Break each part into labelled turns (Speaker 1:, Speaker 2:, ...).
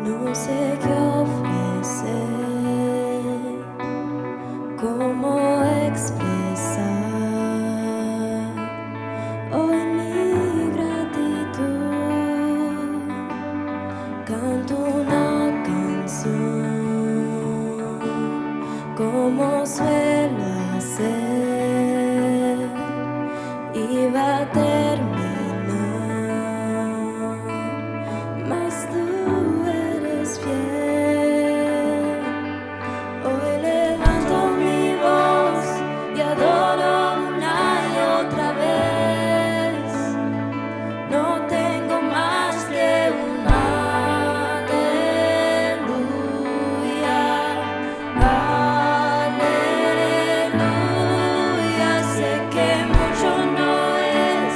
Speaker 1: No sé qué ofrecer, cómo expresar hoy mi gratitud. Canto una canción como suelo hacer y va a terminar, mas tú eres fiel. Hoy levanto mi voz y adoro una y otra vez. No tengo más que un aleluya, aleluya. Sé que mucho no es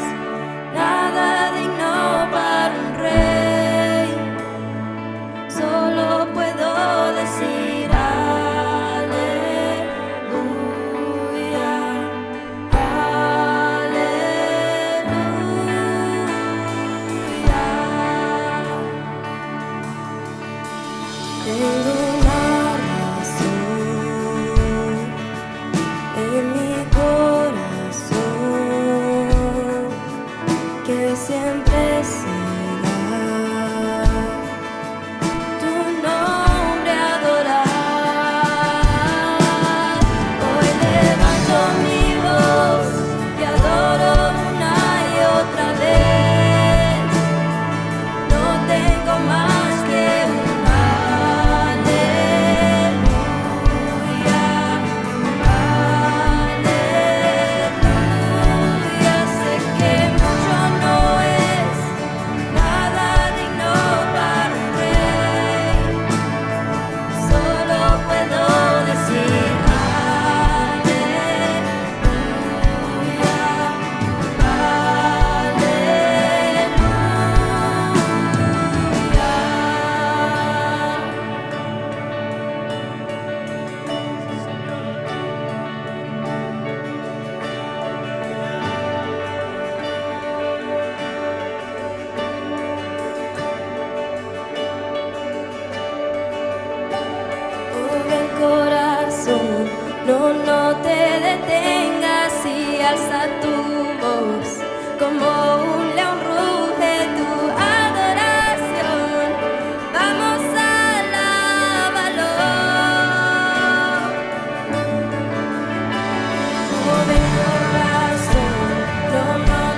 Speaker 1: nada digno para un rey. Solo puedo decir aleluya, aleluya. Tengo una razón en mi corazón que siempre será tu nombre adorar. Hoy levanto mi voz y adoro una y otra vez. No tengo más que un aleluya, aleluya. Sé que mucho no es nada digno para un rey. Solo puedo decir aleluya, con el corazón. No te detengas y alza tu voz como un león ruge tu adoración. Vamos a alabarlo. Joven corazón, no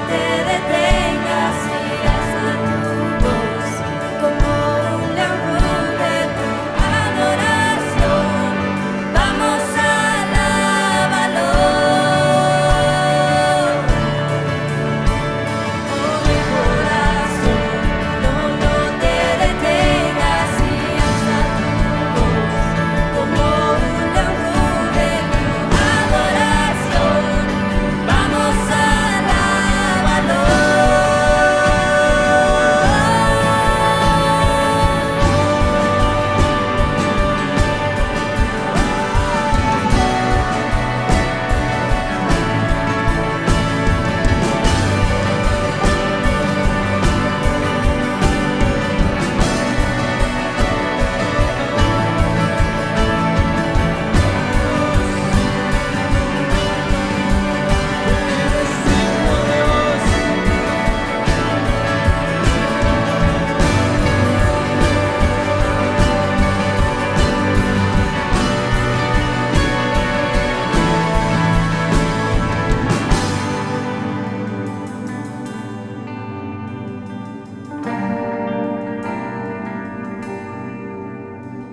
Speaker 1: te detengas y alza tu voz como un león ruge tu adoración. Vamos a alabarlo. Joven corazón, no te detengas y alza tu voz como un león ruge tu adoración. Vamos a alabarlo.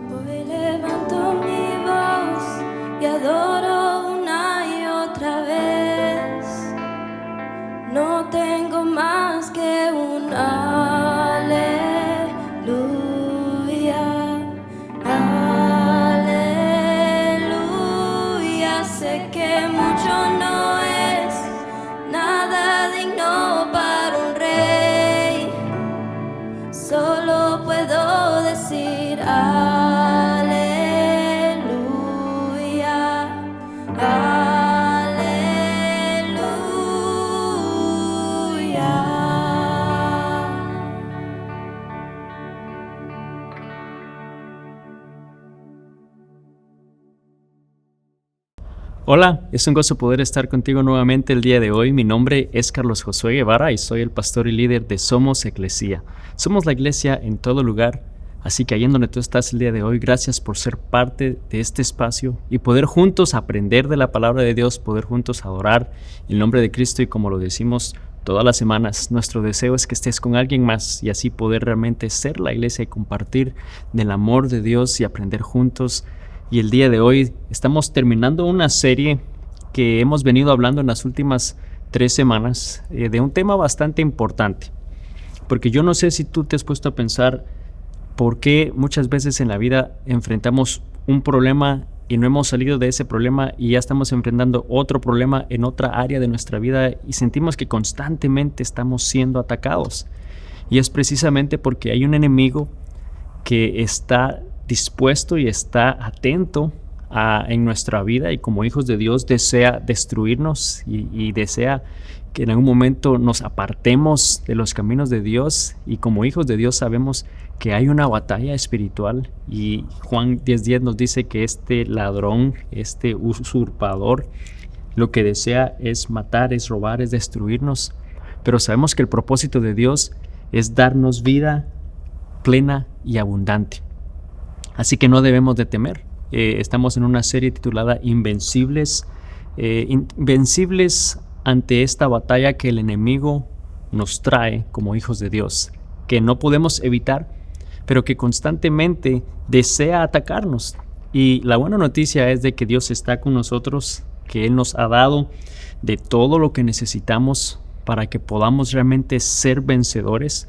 Speaker 1: Hoy levanto mi voz y adoro una y otra vez. No tengo más que un aleluya, aleluya. Sé que mucho no es nada digno para un rey. Solo puedo decir aleluya, aleluya.
Speaker 2: Hola, es un gozo poder estar contigo nuevamente el día de hoy. Mi nombre es Carlos Josué Guevara y soy el pastor y líder de Somos Eclesia. Somos la iglesia en todo lugar, así que ahí en donde tú estás el día de hoy, gracias por ser parte de este espacio y poder juntos aprender de la palabra de Dios, poder juntos adorar el nombre de Cristo y como lo decimos todas las semanas, nuestro deseo es que estés con alguien más y así poder realmente ser la iglesia y compartir del amor de Dios y aprender juntos. Y el día de hoy estamos terminando una serie que hemos venido hablando en las últimas 3 semanas de un tema bastante importante. Porque yo no sé si tú te has puesto a pensar por qué muchas veces en la vida enfrentamos un problema y no hemos salido de ese problema y ya estamos enfrentando otro problema en otra área de nuestra vida y sentimos que constantemente estamos siendo atacados. Y es precisamente porque hay un enemigo que está dispuesto y está atento en nuestra vida y como hijos de Dios desea destruirnos y desea que en algún momento nos apartemos de los caminos de Dios y como hijos de Dios sabemos que hay una batalla espiritual y Juan 10:10 nos dice que este ladrón, este usurpador, lo que desea es matar, es robar, es destruirnos, pero sabemos que el propósito de Dios es darnos vida plena y abundante. Así que no debemos de temer. Estamos en una serie titulada Invencibles. Invencibles ante esta batalla que el enemigo nos trae como hijos de Dios, que no podemos evitar, pero que constantemente desea atacarnos. Y la buena noticia es de que Dios está con nosotros, que Él nos ha dado de todo lo que necesitamos para que podamos realmente ser vencedores.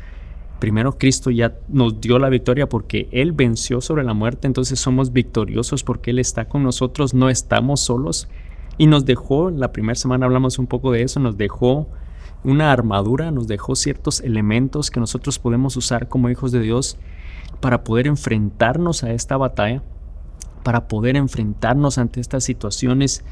Speaker 2: Primero, Cristo ya nos dio la victoria porque Él venció sobre la muerte, entonces somos victoriosos porque Él está con nosotros, no estamos solos. Y nos dejó, la primera semana hablamos un poco de eso, nos dejó una armadura, nos dejó ciertos elementos que nosotros podemos usar como hijos de Dios para poder enfrentarnos a esta batalla, para poder enfrentarnos ante estas situaciones,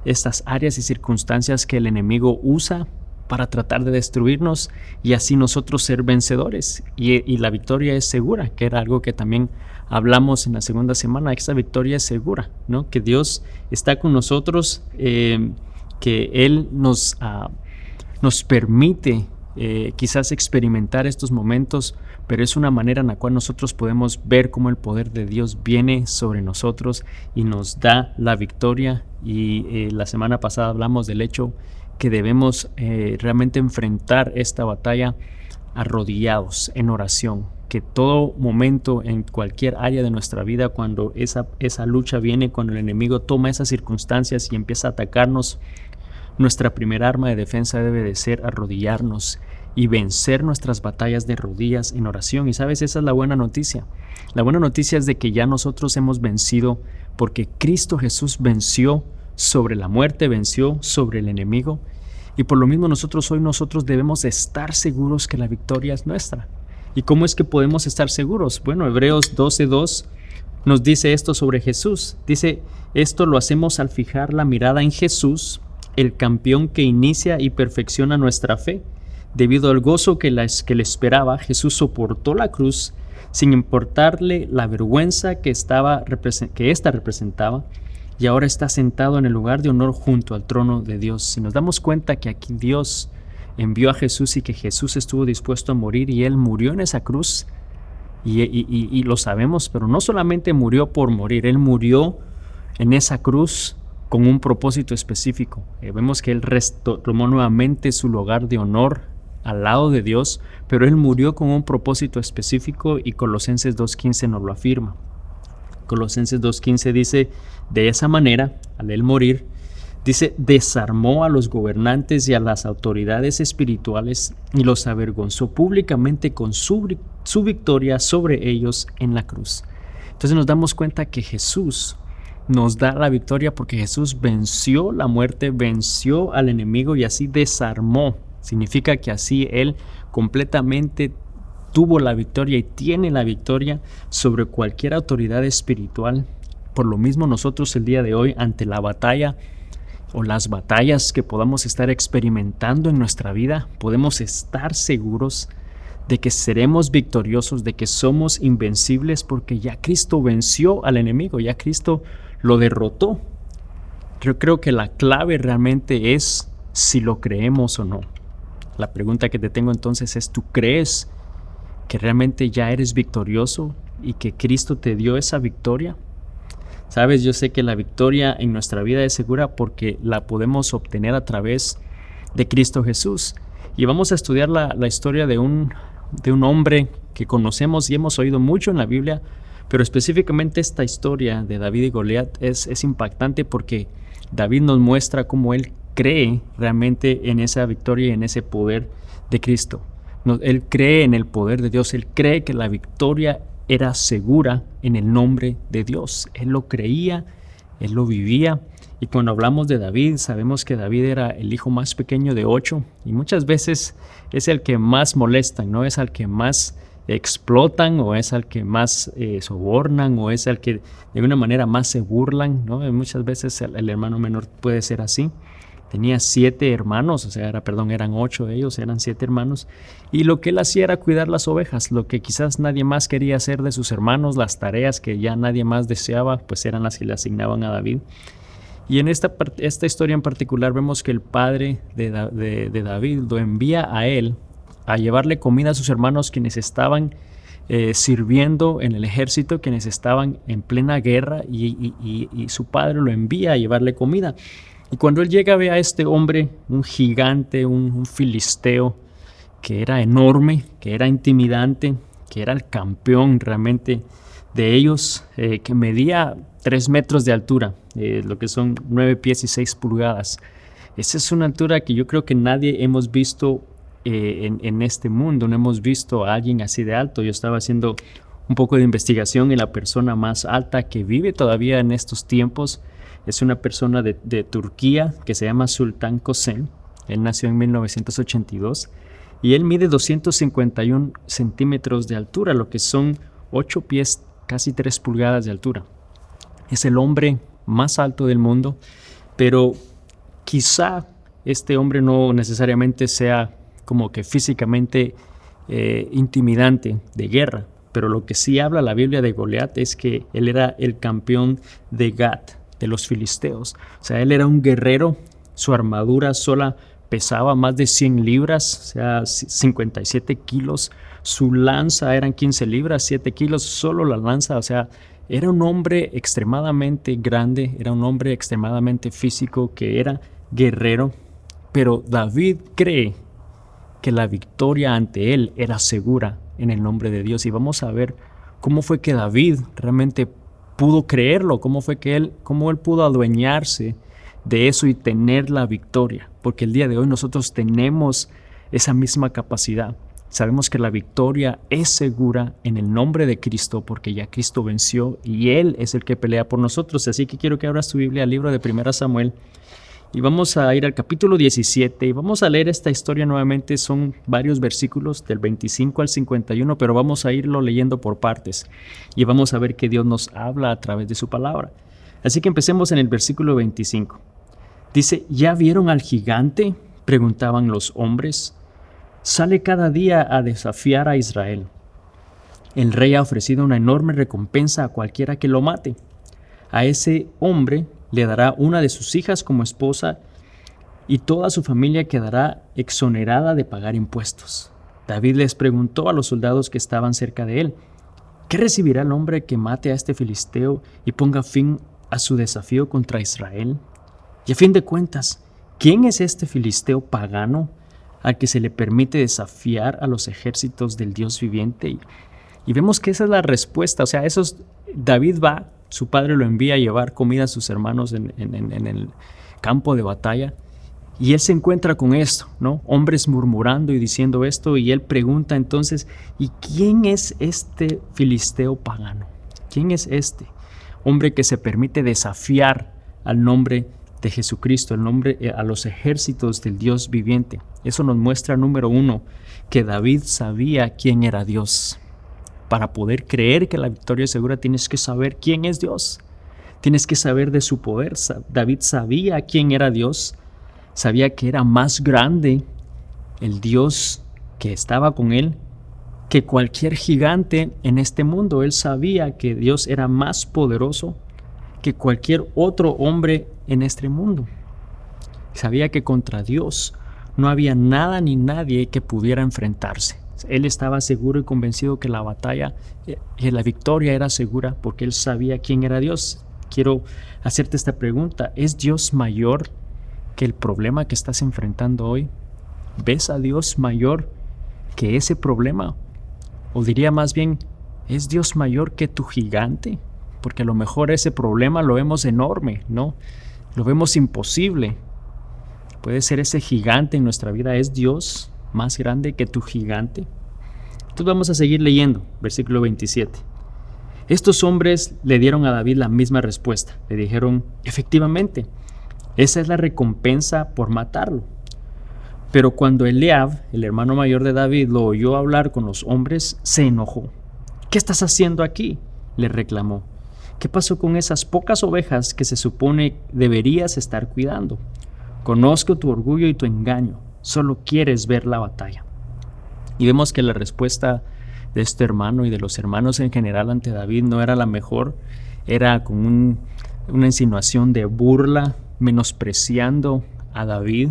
Speaker 2: estas áreas y circunstancias que el enemigo usa para tratar de destruirnos y así nosotros ser vencedores y la victoria es segura, que era algo que también hablamos en la segunda semana. Esa victoria es segura, ¿no? Que Dios está con nosotros, que Él nos permite quizás experimentar estos momentos, pero es una manera en la cual nosotros podemos ver cómo el poder de Dios viene sobre nosotros y nos da la victoria. Y la semana pasada hablamos del hecho que debemos realmente enfrentar esta batalla arrodillados en oración, que todo momento en cualquier área de nuestra vida, cuando esa lucha viene, cuando el enemigo toma esas circunstancias y empieza a atacarnos, nuestra primera arma de defensa debe de ser arrodillarnos y vencer nuestras batallas de rodillas en oración. Y sabes, esa es la buena noticia. La buena noticia es de que ya nosotros hemos vencido porque Cristo Jesús venció sobre la muerte, venció sobre el enemigo y por lo mismo nosotros debemos estar seguros que la victoria es nuestra. ¿Y cómo es que podemos estar seguros? Bueno, Hebreos 12:2 nos dice esto sobre Jesús. Dice, esto lo hacemos al fijar la mirada en Jesús, el campeón que inicia y perfecciona nuestra fe. Debido al gozo que le esperaba, Jesús soportó la cruz sin importarle la vergüenza que ésta representaba, y ahora está sentado en el lugar de honor junto al trono de Dios. Si nos damos cuenta que aquí Dios envió a Jesús y que Jesús estuvo dispuesto a morir y Él murió en esa cruz, y lo sabemos, pero no solamente murió por morir, Él murió en esa cruz con un propósito específico. Vemos que Él tomó nuevamente su lugar de honor al lado de Dios, pero Él murió con un propósito específico y Colosenses 2:15 nos lo afirma. Colosenses 2:15 dice, de esa manera, al Él morir, dice, desarmó a los gobernantes y a las autoridades espirituales y los avergonzó públicamente con su victoria sobre ellos en la cruz. Entonces nos damos cuenta que Jesús nos da la victoria porque Jesús venció la muerte, venció al enemigo y así desarmó. Significa que así Él completamente tuvo la victoria y tiene la victoria sobre cualquier autoridad espiritual. Por lo mismo nosotros el día de hoy, ante la batalla o las batallas que podamos estar experimentando en nuestra vida, podemos estar seguros de que seremos victoriosos, de que somos invencibles porque ya Cristo venció al enemigo, ya Cristo lo derrotó. Yo creo que la clave realmente es si lo creemos o no. La pregunta que te tengo entonces es, ¿tú crees que realmente ya eres victorioso y que Cristo te dio esa victoria? Sabes, yo sé que la victoria en nuestra vida es segura porque la podemos obtener a través de Cristo Jesús. Y vamos a estudiar la historia de un hombre que conocemos y hemos oído mucho en la Biblia, pero específicamente esta historia de David y Goliat es impactante porque David nos muestra cómo él cree realmente en esa victoria y en ese poder de Cristo. Él cree en el poder de Dios, él cree que la victoria era segura en el nombre de Dios. Él lo creía, él lo vivía. Y cuando hablamos de David, sabemos que David era el hijo más pequeño de 8 y muchas veces es el que más molestan, ¿no? Es al que más explotan o es al que más sobornan o es al que de alguna manera más se burlan, ¿no? Y muchas veces el hermano menor puede ser así. Tenía 7 hermanos, o sea, eran 8 de ellos, eran 7 hermanos. Y lo que él hacía era cuidar las ovejas, lo que quizás nadie más quería hacer de sus hermanos, las tareas que ya nadie más deseaba, pues eran las que le asignaban a David. Y en esta historia en particular vemos que el padre de David lo envía a él a llevarle comida a sus hermanos quienes estaban sirviendo en el ejército, quienes estaban en plena guerra y su padre lo envía a llevarle comida. Y cuando él llega ve a este hombre, un gigante, un filisteo, que era enorme, que era intimidante, que era el campeón realmente de ellos, que medía 3 metros de altura, lo que son 9 pies y 6 pulgadas. Esa es una altura que yo creo que nadie hemos visto en este mundo, no hemos visto a alguien así de alto. Yo estaba haciendo un poco de investigación y la persona más alta que vive todavía en estos tiempos es una persona de Turquía que se llama Sultan Kösen. Él nació en 1982 y él mide 251 centímetros de altura, lo que son 8 pies, casi 3 pulgadas de altura. Es el hombre más alto del mundo, pero quizá este hombre no necesariamente sea como que físicamente intimidante de guerra, pero lo que sí habla la Biblia de Goliat es que él era el campeón de Gat, de los filisteos. O sea, él era un guerrero, su armadura sola pesaba más de 100 libras, o sea, 57 kilos. Su lanza eran 15 libras, 7 kilos, solo la lanza. O sea, era un hombre extremadamente grande, era un hombre extremadamente físico, que era guerrero. Pero David cree que la victoria ante él era segura en el nombre de Dios. Y vamos a ver cómo fue que David realmente pudo creerlo, cómo él pudo adueñarse de eso y tener la victoria, porque el día de hoy nosotros tenemos esa misma capacidad. Sabemos que la victoria es segura en el nombre de Cristo porque ya Cristo venció y Él es el que pelea por nosotros. Así que quiero que abras tu Biblia al libro de 1 Samuel y vamos a ir al capítulo 17 y vamos a leer esta historia nuevamente. Son varios versículos del 25 al 51, pero vamos a irlo leyendo por partes y vamos a ver que Dios nos habla a través de su palabra. Así que empecemos en el versículo 25. Dice, ¿ya vieron al gigante?, preguntaban los hombres. Sale cada día a desafiar a Israel. El rey ha ofrecido una enorme recompensa a cualquiera que lo mate. A ese hombre le dará una de sus hijas como esposa y toda su familia quedará exonerada de pagar impuestos. David les preguntó a los soldados que estaban cerca de él, ¿qué recibirá el hombre que mate a este filisteo y ponga fin a su desafío contra Israel? Y a fin de cuentas, ¿quién es este filisteo pagano al que se le permite desafiar a los ejércitos del Dios viviente? Y vemos que esa es la respuesta. O sea, David va, su padre lo envía a llevar comida a sus hermanos en el campo de batalla. Y él se encuentra con esto, ¿no? Hombres murmurando y diciendo esto. Y él pregunta entonces, ¿y quién es este filisteo pagano? ¿Quién es este hombre que se permite desafiar al nombre de Jesucristo, el nombre a los ejércitos del Dios viviente? Eso nos muestra, número 1, que David sabía quién era Dios. Para poder creer que la victoria es segura, tienes que saber quién es Dios. Tienes que saber de su poder. David sabía quién era Dios. Sabía que era más grande el Dios que estaba con él que cualquier gigante en este mundo. Él sabía que Dios era más poderoso que cualquier otro hombre en este mundo. Sabía que contra Dios no había nada ni nadie que pudiera enfrentarse. Él estaba seguro y convencido que la batalla, que la victoria era segura porque él sabía quién era Dios. Quiero hacerte esta pregunta: ¿es Dios mayor que el problema que estás enfrentando hoy? ¿Ves a Dios mayor que ese problema? O diría más bien, ¿es Dios mayor que tu gigante? Porque a lo mejor ese problema lo vemos enorme, ¿no? Lo vemos imposible. Puede ser ese gigante en nuestra vida. ¿Es Dios más grande que tu gigante? Entonces vamos a seguir leyendo, versículo 27. Estos hombres le dieron a David la misma respuesta. Le dijeron, efectivamente, esa es la recompensa por matarlo. Pero cuando Eliab, el hermano mayor de David, lo oyó hablar con los hombres, se enojó. ¿Qué estás haciendo aquí?, le reclamó. ¿Qué pasó con esas pocas ovejas que se supone deberías estar cuidando? Conozco tu orgullo y tu engaño. Solo quieres ver la batalla. Y vemos que la respuesta de este hermano y de los hermanos en general ante David no era la mejor. Era con una insinuación de burla, menospreciando a David,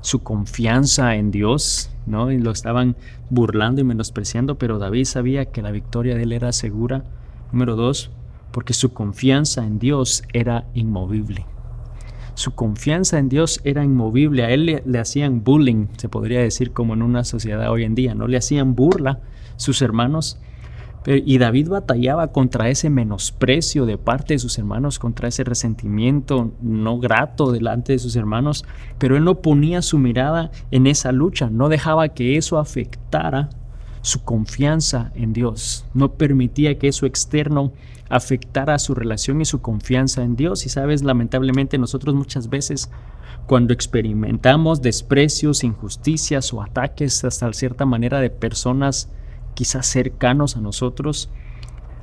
Speaker 2: su confianza en Dios, ¿no? Y lo estaban burlando y menospreciando, pero David sabía que la victoria de él era segura. Número 2, porque su confianza en Dios era inmovible. Su confianza en Dios era inmovible. A él le hacían bullying, se podría decir, como en una sociedad hoy en día, ¿no? Le hacían burla sus hermanos. Y David batallaba contra ese menosprecio de parte de sus hermanos, contra ese resentimiento no grato delante de sus hermanos, pero él no ponía su mirada en esa lucha, no dejaba que eso afectara su confianza en Dios, no permitía que eso externo afectara su relación y su confianza en Dios. Y sabes, lamentablemente nosotros muchas veces cuando experimentamos desprecios, injusticias o ataques hasta cierta manera de personas quizás cercanos a nosotros,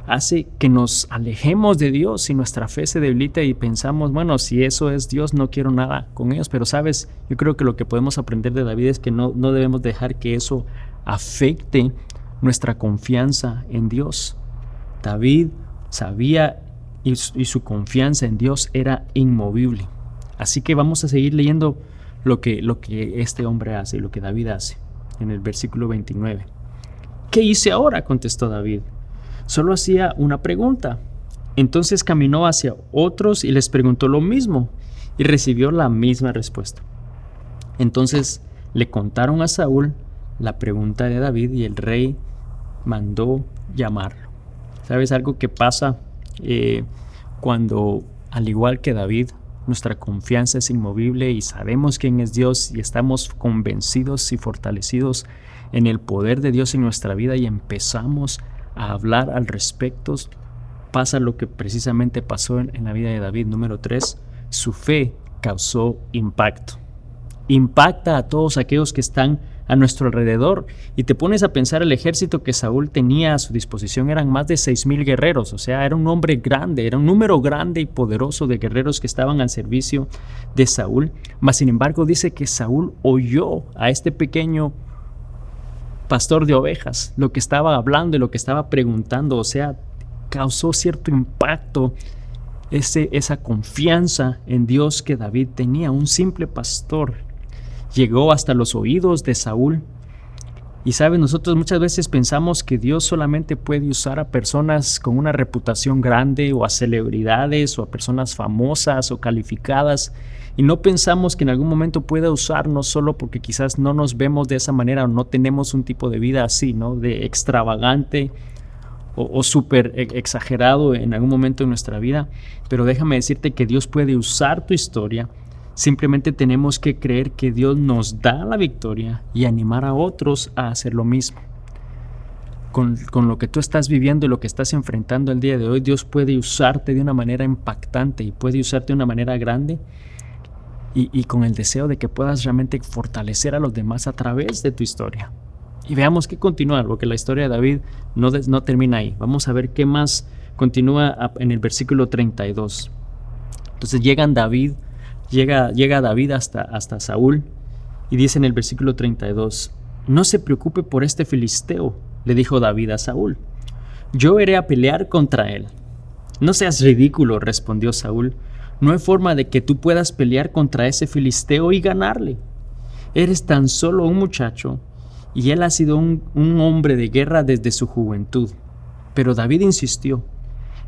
Speaker 2: hace que nos alejemos de Dios y nuestra fe se debilita y pensamos, bueno, si eso es Dios, no quiero nada con ellos. Pero sabes, yo creo que lo que podemos aprender de David es que no debemos dejar que eso afecte nuestra confianza en Dios. David sabía y su confianza en Dios era inmovible. Así que vamos a seguir leyendo lo que este hombre hace y lo que David hace en el versículo 29. ¿Qué hice ahora?, contestó David. Solo hacía una pregunta. Entonces caminó hacia otros y les preguntó lo mismo y recibió la misma respuesta. Entonces le contaron a Saúl la pregunta de David y el rey mandó llamarlo. ¿Sabes algo que pasa cuando, al igual que David, nuestra confianza es inmovible y sabemos quién es Dios y estamos convencidos y fortalecidos en el poder de Dios en nuestra vida y empezamos a hablar al respecto? Pasa lo que precisamente pasó en la vida de David. Número 3, su fe causó impacto. Impacta a todos aquellos que están a nuestro alrededor. Y te pones a pensar, el ejército que Saúl tenía a su disposición eran más de 6,000 guerreros. O sea, era un hombre grande, era un número grande y poderoso de guerreros que estaban al servicio de Saúl. Mas sin embargo dice que Saúl oyó a este pequeño pastor de ovejas lo que estaba hablando y lo que estaba preguntando. O sea, causó cierto impacto esa confianza en Dios que David tenía. Un simple pastor llegó hasta los oídos de Saúl. Y sabes, nosotros muchas veces pensamos que Dios solamente puede usar a personas con una reputación grande o a celebridades o a personas famosas o calificadas, y no pensamos que en algún momento pueda usarnos solo porque quizás no nos vemos de esa manera o no tenemos un tipo de vida así, ¿no? De extravagante o súper exagerado en algún momento de nuestra vida. Pero déjame decirte que Dios puede usar tu historia. Simplemente tenemos que creer que Dios nos da la victoria y animar a otros a hacer lo mismo. Con lo que tú estás viviendo y lo que estás enfrentando el día de hoy, Dios puede usarte de una manera impactante y puede usarte de una manera grande y con el deseo de que puedas realmente fortalecer a los demás a través de tu historia. Y veamos qué continúa, porque la historia de David no termina ahí. Vamos a ver qué más continúa en el versículo 32. Entonces llega David hasta Saúl y dice en el versículo 32, no se preocupe por este filisteo, le dijo David a Saúl, yo iré a pelear contra él. No seas ridículo, respondió Saúl, No hay forma de que tú puedas pelear contra ese filisteo y ganarle. Eres tan solo un muchacho y él ha sido un hombre de guerra desde su juventud. Pero David insistió: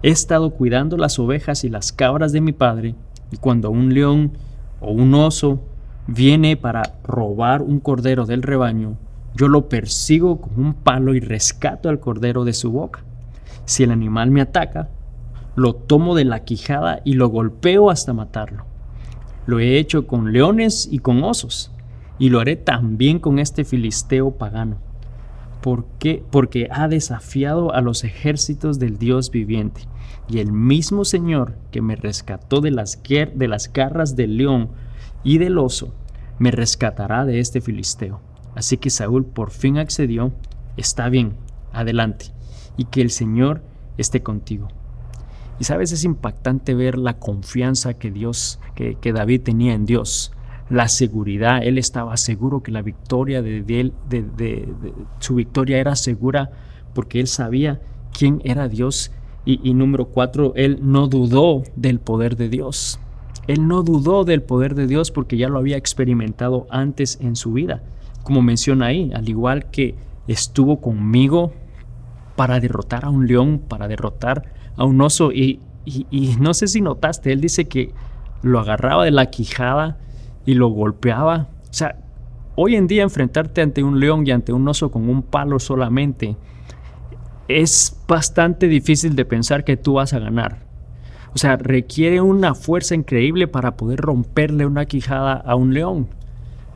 Speaker 2: he estado cuidando las ovejas y las cabras de mi padre, y cuando un león o un oso viene para robar un cordero del rebaño, yo lo persigo con un palo y rescato al cordero de su boca. Si el animal me ataca, lo tomo de la quijada y lo golpeo hasta matarlo. Lo he hecho con leones y con osos, y lo haré también con este filisteo pagano. ¿Por qué? Porque ha desafiado a los ejércitos del Dios viviente, y el mismo Señor que me rescató de las garras del león y del oso, me rescatará de este filisteo. Así que Saúl por fin accedió: está bien, adelante, y que el Señor esté contigo. Y sabes, es impactante ver la confianza que David tenía en Dios, la seguridad. Él estaba seguro que la victoria su victoria era segura, porque él sabía quién era Dios. Y número 4, él no dudó del poder de Dios. Él no dudó del poder de Dios porque ya lo había experimentado antes en su vida. Como menciona ahí, al igual que estuvo conmigo para derrotar a un león, para derrotar a un oso. Y no sé si notaste, él dice que lo agarraba de la quijada y lo golpeaba. O sea, hoy en día enfrentarte ante un león y ante un oso con un palo solamente es bastante difícil de pensar que tú vas a ganar. O sea, requiere una fuerza increíble para poder romperle una quijada a un león.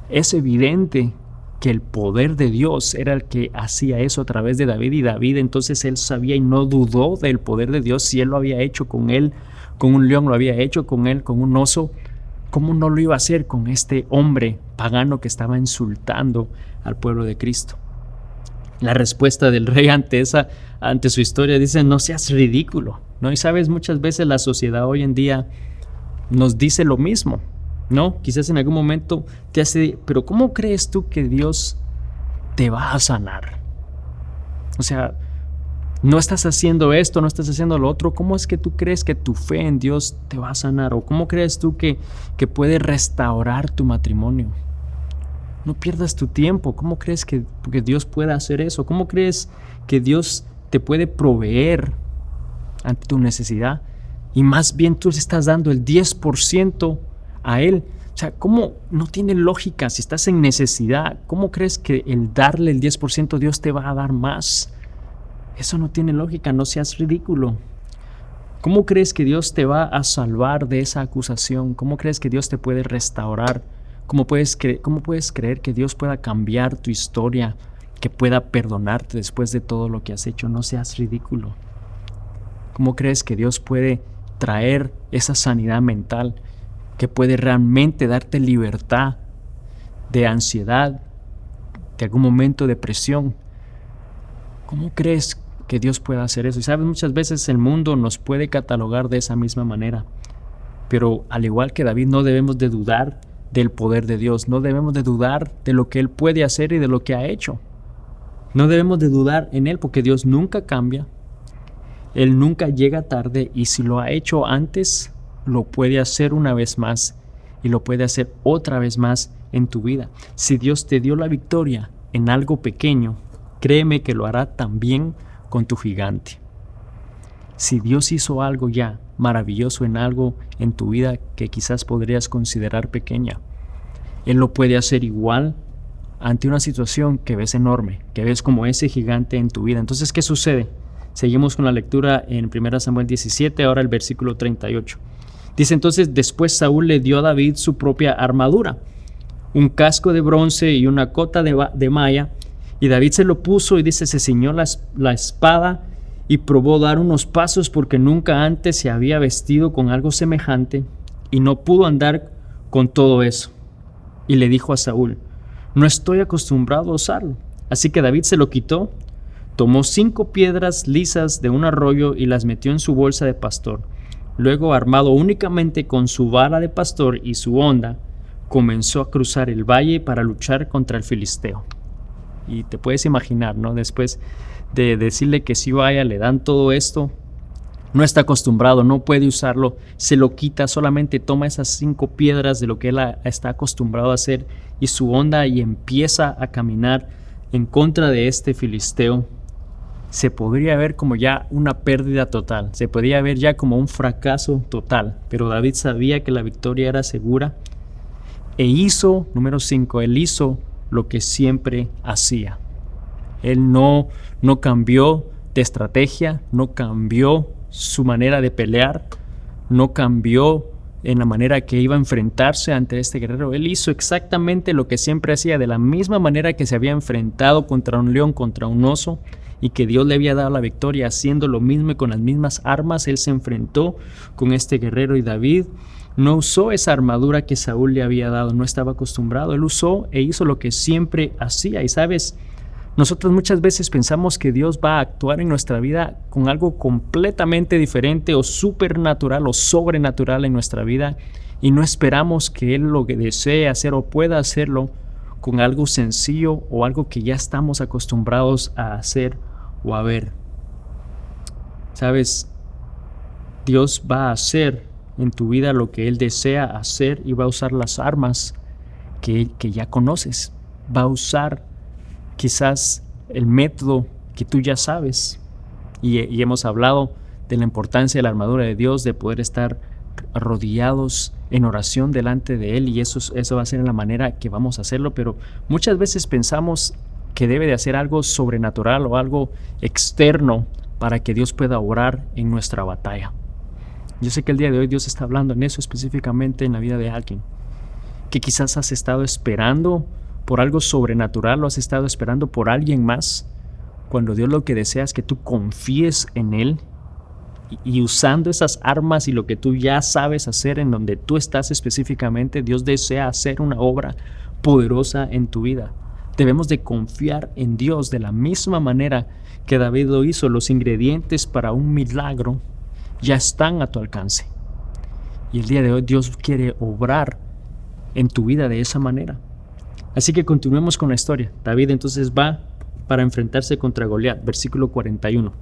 Speaker 2: Es evidente que el poder de Dios era el que hacía eso a través de David, y David entonces él sabía y no dudó del poder de Dios. Si él lo había hecho con él, con un león, lo había hecho con él, con un oso, ¿cómo no lo iba a hacer con este hombre pagano que estaba insultando al pueblo de Cristo? La respuesta del rey ante su historia dice: no seas ridículo, ¿no? Y sabes, muchas veces la sociedad hoy en día nos dice lo mismo, ¿no? Quizás en algún momento te hace: pero ¿cómo crees tú que Dios te va a sanar? O sea, no estás haciendo esto, no estás haciendo lo otro. ¿Cómo es que tú crees que tu fe en Dios te va a sanar? ¿O cómo crees tú que puede restaurar tu matrimonio? No pierdas tu tiempo. ¿Cómo crees que Dios puede hacer eso? ¿Cómo crees que Dios te puede proveer ante tu necesidad? Y más bien tú le estás dando el 10% a Él. O sea, ¿cómo? No tiene lógica. Si estás en necesidad, ¿cómo crees que el darle el 10% Dios te va a dar más? Eso no tiene lógica. No seas ridículo. ¿Cómo crees que Dios te va a salvar de esa acusación? ¿Cómo crees que Dios te puede restaurar? ¿Cómo puedes creer que Dios pueda cambiar tu historia, que pueda perdonarte después de todo lo que has hecho? No seas ridículo. ¿Cómo crees que Dios puede traer esa sanidad mental, que puede realmente darte libertad de ansiedad, de algún momento de depresión? ¿Cómo crees que Dios pueda hacer eso? Y sabes, muchas veces el mundo nos puede catalogar de esa misma manera, pero al igual que David, no debemos de dudar del poder de Dios. No debemos de dudar de lo que Él puede hacer y de lo que ha hecho. No debemos de dudar en Él, porque Dios nunca cambia. Él nunca llega tarde, y si lo ha hecho antes, lo puede hacer una vez más, y lo puede hacer otra vez más en tu vida. Si Dios te dio la victoria en algo pequeño, créeme que lo hará también con tu gigante. Si Dios hizo algo ya maravilloso en algo en tu vida que quizás podrías considerar pequeña, Él lo puede hacer igual ante una situación que ves enorme, que ves como ese gigante en tu vida. Entonces, ¿qué sucede? Seguimos con la lectura en 1 Samuel 17, ahora el versículo 38. Dice: entonces después Saúl le dio a David su propia armadura, un casco de bronce y una cota de malla, y David se lo puso, y dice, se ciñó la espada y probó dar unos pasos, porque nunca antes se había vestido con algo semejante, y no pudo andar con todo eso. Y le dijo a Saúl: no estoy acostumbrado a usarlo. Así que David se lo quitó, tomó 5 piedras lisas de un arroyo y las metió en su bolsa de pastor. Luego, armado únicamente con su vara de pastor y su honda, comenzó a cruzar el valle para luchar contra el filisteo. Y te puedes imaginar, ¿no? Después de decirle que sí vaya, le dan todo esto. no está acostumbrado, no puede usarlo, se lo quita, solamente toma esas 5 piedras de lo que él está acostumbrado a hacer y su onda y empieza a caminar en contra de este filisteo. Se podría ver como ya una pérdida total, se podría ver ya como un fracaso total, pero David sabía que la victoria era segura e hizo, número 5, él hizo lo que siempre hacía. Él no cambió de estrategia, no cambió su manera de pelear, no cambió en la manera que iba a enfrentarse ante este guerrero. Él hizo exactamente lo que siempre hacía, de la misma manera que se había enfrentado contra un león, contra un oso, y que Dios le había dado la victoria haciendo lo mismo y con las mismas armas. Él se enfrentó con este guerrero y David no usó esa armadura que Saúl le había dado, no estaba acostumbrado. Él usó e hizo lo que siempre hacía. Y sabes, nosotros muchas veces pensamos que Dios va a actuar en nuestra vida con algo completamente diferente o supernatural o sobrenatural en nuestra vida y no esperamos que Él lo que desee hacer o pueda hacerlo con algo sencillo o algo que ya estamos acostumbrados a hacer o a ver. Sabes, Dios va a hacer en tu vida lo que Él desea hacer y va a usar las armas que ya conoces. Va a usar quizás el método que tú ya sabes y hemos hablado de la importancia de la armadura de Dios, de poder estar arrodillados en oración delante de Él y eso va a ser en la manera que vamos a hacerlo, pero muchas veces pensamos que debe de hacer algo sobrenatural o algo externo para que Dios pueda obrar en nuestra batalla. Yo sé que el día de hoy Dios está hablando en eso específicamente en la vida de alguien, que quizás has estado esperando por algo sobrenatural o has estado esperando por alguien más, cuando Dios lo que desea es que tú confíes en Él y usando esas armas y lo que tú ya sabes hacer en donde tú estás específicamente, Dios desea hacer una obra poderosa en tu vida. Debemos de confiar en Dios de la misma manera que David lo hizo. Los ingredientes para un milagro ya están a tu alcance. Y el día de hoy Dios quiere obrar en tu vida de esa manera. Así que continuemos con la historia. David entonces va para enfrentarse contra Goliat, versículo 41.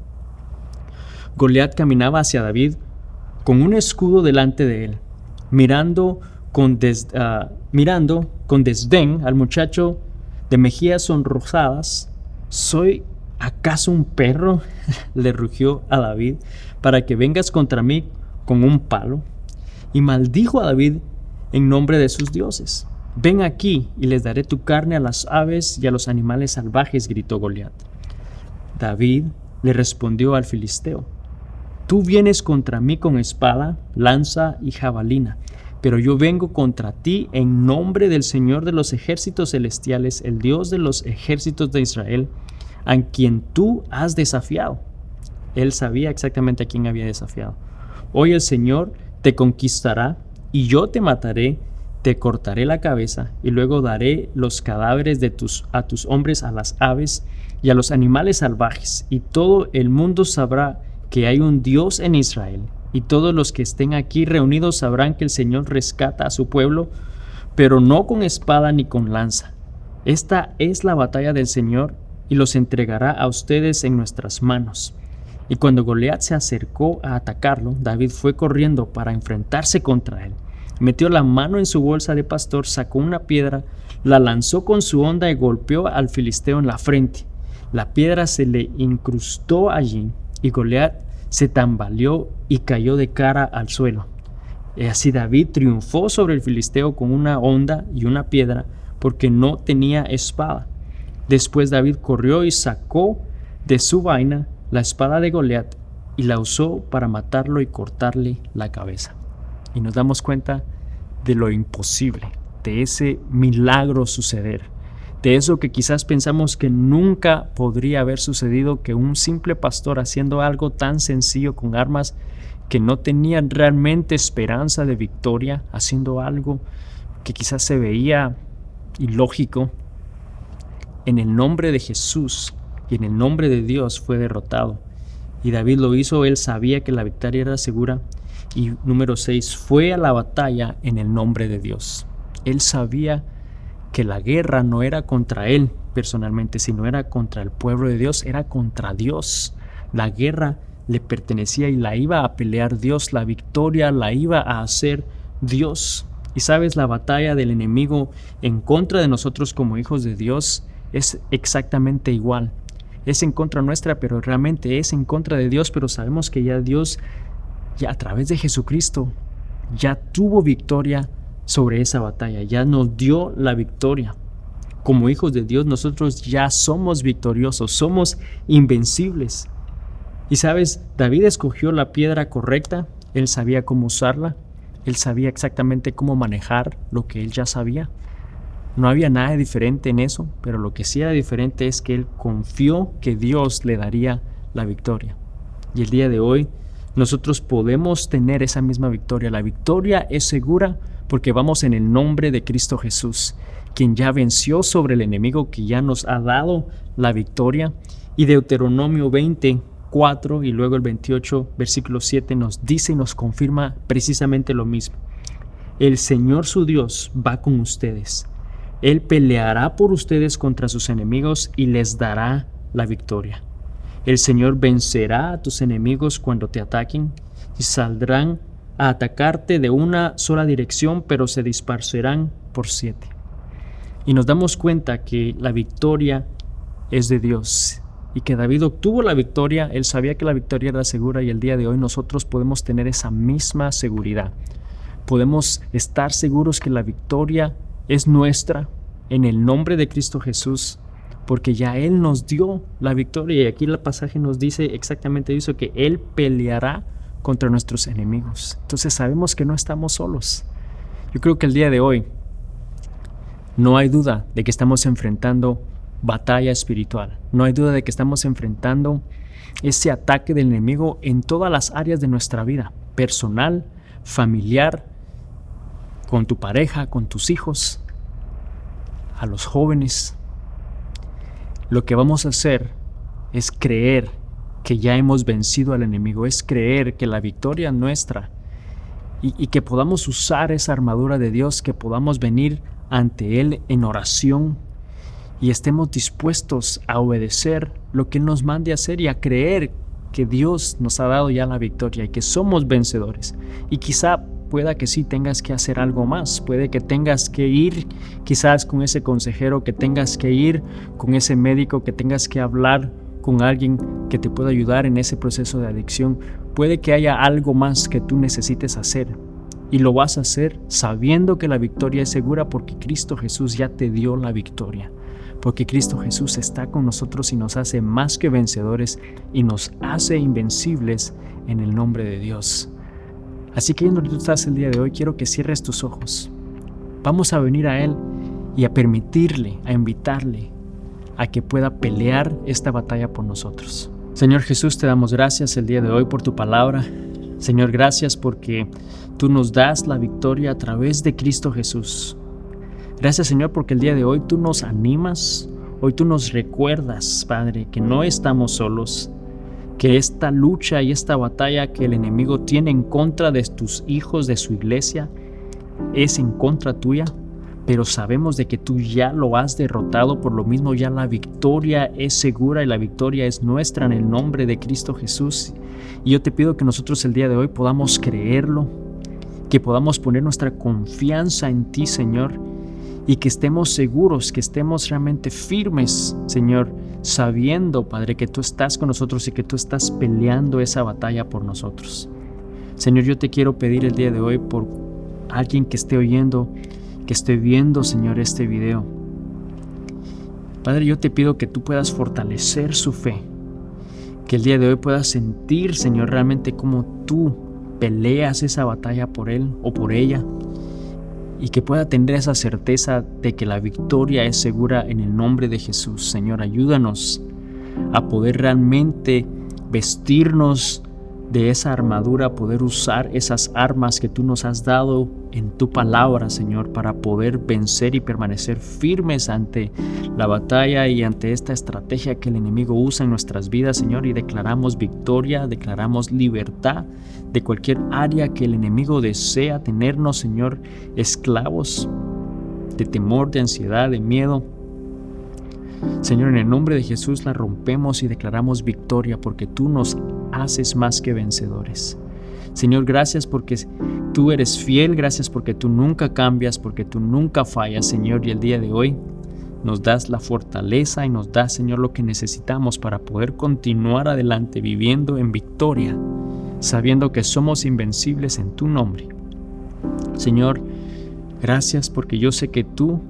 Speaker 2: Goliat caminaba hacia David con un escudo delante de él, mirando con desdén al muchacho de mejillas sonrosadas. ¿Soy acaso un perro? Le rugió a David, para que vengas contra mí con un palo. Y maldijo a David en nombre de sus dioses. Ven aquí y les daré tu carne a las aves y a los animales salvajes, gritó Goliat. David le respondió al filisteo: Tú vienes contra mí con espada, lanza y jabalina, pero yo vengo contra ti en nombre del Señor de los ejércitos celestiales, el Dios de los ejércitos de Israel, a quien tú has desafiado. Él sabía exactamente a quién había desafiado. Hoy el Señor te conquistará y yo te mataré, te cortaré la cabeza y luego daré los cadáveres a tus hombres, a las aves y a los animales salvajes, y todo el mundo sabrá que hay un Dios en Israel, y todos los que estén aquí reunidos sabrán que el Señor rescata a su pueblo, pero no con espada ni con lanza. Esta es la batalla del Señor y los entregará a ustedes en nuestras manos. Y cuando Goliat se acercó a atacarlo, David fue corriendo para enfrentarse contra él. Metió la mano en su bolsa de pastor, sacó una piedra, la lanzó con su honda y golpeó al filisteo en la frente. La piedra se le incrustó allí y Goliat se tambaleó y cayó de cara al suelo. Y así David triunfó sobre el filisteo con una honda y una piedra, porque no tenía espada. Después David corrió y sacó de su vaina la espada de Goliat y la usó para matarlo y cortarle la cabeza. Y nos damos cuenta de lo imposible, de ese milagro suceder, de eso que quizás pensamos que nunca podría haber sucedido, que un simple pastor haciendo algo tan sencillo con armas que no tenían realmente esperanza de victoria, haciendo algo que quizás se veía ilógico, en el nombre de Jesús y en el nombre de Dios fue derrotado. Y David lo hizo, él sabía que la victoria era segura. Y número 6, fue a la batalla en el nombre de Dios. Él sabía que la guerra no era contra él personalmente, sino era contra el pueblo de Dios, era contra Dios. La guerra le pertenecía y la iba a pelear Dios. La victoria la iba a hacer Dios. Y sabes, la batalla del enemigo en contra de nosotros como hijos de Dios es exactamente igual. Es en contra nuestra, pero realmente es en contra de Dios. Pero sabemos que ya Dios, ya a través de Jesucristo, ya tuvo victoria sobre esa batalla. Ya nos dio la victoria. Como hijos de Dios, nosotros ya somos victoriosos, somos invencibles. Y sabes, David escogió la piedra correcta, él sabía cómo usarla, él sabía exactamente cómo manejar lo que él ya sabía. No había nada diferente en eso, pero lo que sí era diferente es que él confió que Dios le daría la victoria. Y el día de hoy, nosotros podemos tener esa misma victoria. La victoria es segura porque vamos en el nombre de Cristo Jesús, quien ya venció sobre el enemigo, que ya nos ha dado la victoria. Y Deuteronomio 24 y luego el 28, versículo 7 nos dice y nos confirma precisamente lo mismo. El Señor su Dios va con ustedes. Él peleará por ustedes contra sus enemigos y les dará la victoria. El Señor vencerá a tus enemigos cuando te ataquen y saldrán a atacarte de una sola dirección, pero se dispersarán por 7. Y nos damos cuenta que la victoria es de Dios y que David obtuvo la victoria. Él sabía que la victoria era segura y el día de hoy nosotros podemos tener esa misma seguridad. Podemos estar seguros que la victoria es nuestra en el nombre de Cristo Jesús, porque ya Él nos dio la victoria. Y aquí el pasaje nos dice exactamente eso, que Él peleará contra nuestros enemigos. Entonces sabemos que no estamos solos. Yo creo que el día de hoy no hay duda de que estamos enfrentando batalla espiritual. No hay duda de que estamos enfrentando ese ataque del enemigo en todas las áreas de nuestra vida, personal, familiar, con tu pareja, con tus hijos, a los jóvenes. Lo que vamos a hacer es creer que ya hemos vencido al enemigo, es creer que la victoria es nuestra y que podamos usar esa armadura de Dios, que podamos venir ante Él en oración y estemos dispuestos a obedecer lo que Él nos mande a hacer y a creer que Dios nos ha dado ya la victoria y que somos vencedores. Y quizá pueda que sí tengas que hacer algo más, puede que tengas que ir quizás con ese consejero, que tengas que ir con ese médico, que tengas que hablar con alguien que te pueda ayudar en ese proceso de adicción. Puede que haya algo más que tú necesites hacer y lo vas a hacer sabiendo que la victoria es segura, porque Cristo Jesús ya te dio la victoria, porque Cristo Jesús está con nosotros y nos hace más que vencedores y nos hace invencibles en el nombre de Dios. Así que donde tú estás el día de hoy, quiero que cierres tus ojos. Vamos a venir a Él y a permitirle, a invitarle a que pueda pelear esta batalla por nosotros. Señor Jesús, te damos gracias el día de hoy por tu palabra. Señor, gracias porque tú nos das la victoria a través de Cristo Jesús. Gracias, Señor, porque el día de hoy tú nos animas, hoy tú nos recuerdas, Padre, que no estamos solos, que esta lucha y esta batalla que el enemigo tiene en contra de tus hijos, de su iglesia, es en contra tuya, pero sabemos de que tú ya lo has derrotado. Por lo mismo ya la victoria es segura y la victoria es nuestra en el nombre de Cristo Jesús. Y yo te pido que nosotros el día de hoy podamos creerlo, que podamos poner nuestra confianza en ti, Señor, y que estemos seguros, que estemos realmente firmes, Señor, sabiendo, Padre, que tú estás con nosotros y que tú estás peleando esa batalla por nosotros. Señor, yo te quiero pedir el día de hoy por alguien que esté oyendo, que esté viendo, Señor, este video. Padre, yo te pido que tú puedas fortalecer su fe, que el día de hoy puedas sentir, Señor, realmente cómo tú peleas esa batalla por él o por ella, y que pueda tener esa certeza de que la victoria es segura en el nombre de Jesús. Señor, ayúdanos a poder realmente vestirnos de esa armadura, poder usar esas armas que tú nos has dado en tu palabra, Señor, para poder vencer y permanecer firmes ante la batalla y ante esta estrategia que el enemigo usa en nuestras vidas, Señor, y declaramos victoria, declaramos libertad de cualquier área que el enemigo desea tenernos, Señor, esclavos de temor, de ansiedad, de miedo. Señor, en el nombre de Jesús la rompemos y declaramos victoria, porque tú nos haces más que vencedores. Señor, gracias porque tú eres fiel, gracias porque tú nunca cambias, porque tú nunca fallas, Señor, y el día de hoy nos das la fortaleza y nos das, Señor, lo que necesitamos para poder continuar adelante viviendo en victoria, sabiendo que somos invencibles en tu nombre. Señor, gracias porque yo sé que tú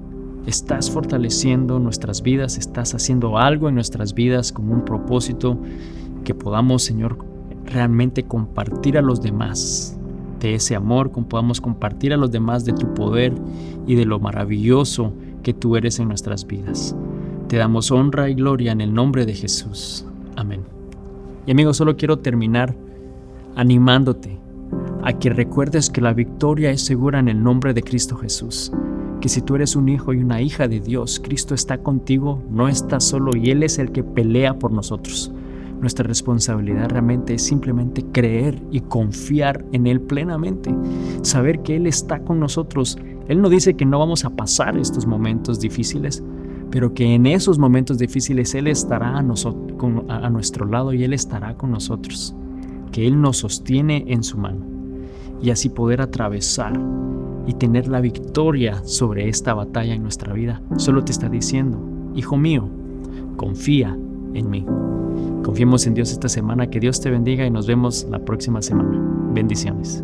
Speaker 2: estás fortaleciendo nuestras vidas, estás haciendo algo en nuestras vidas con un propósito que podamos, Señor, realmente compartir a los demás de ese amor, que podamos compartir a los demás de tu poder y de lo maravilloso que tú eres en nuestras vidas. Te damos honra y gloria en el nombre de Jesús. Amén. Y amigos, solo quiero terminar animándote a que recuerdes que la victoria es segura en el nombre de Cristo Jesús. Que si tú eres un hijo y una hija de Dios, Cristo está contigo, no estás solo y Él es el que pelea por nosotros. Nuestra responsabilidad realmente es simplemente creer y confiar en Él plenamente. Saber que Él está con nosotros. Él no dice que no vamos a pasar estos momentos difíciles, pero que en esos momentos difíciles Él estará a nuestro lado y Él estará con nosotros. Que Él nos sostiene en su mano y así poder atravesar y tener la victoria sobre esta batalla en nuestra vida. Solo te está diciendo, hijo mío, confía en mí. Confiemos en Dios esta semana. Que Dios te bendiga y nos vemos la próxima semana. Bendiciones.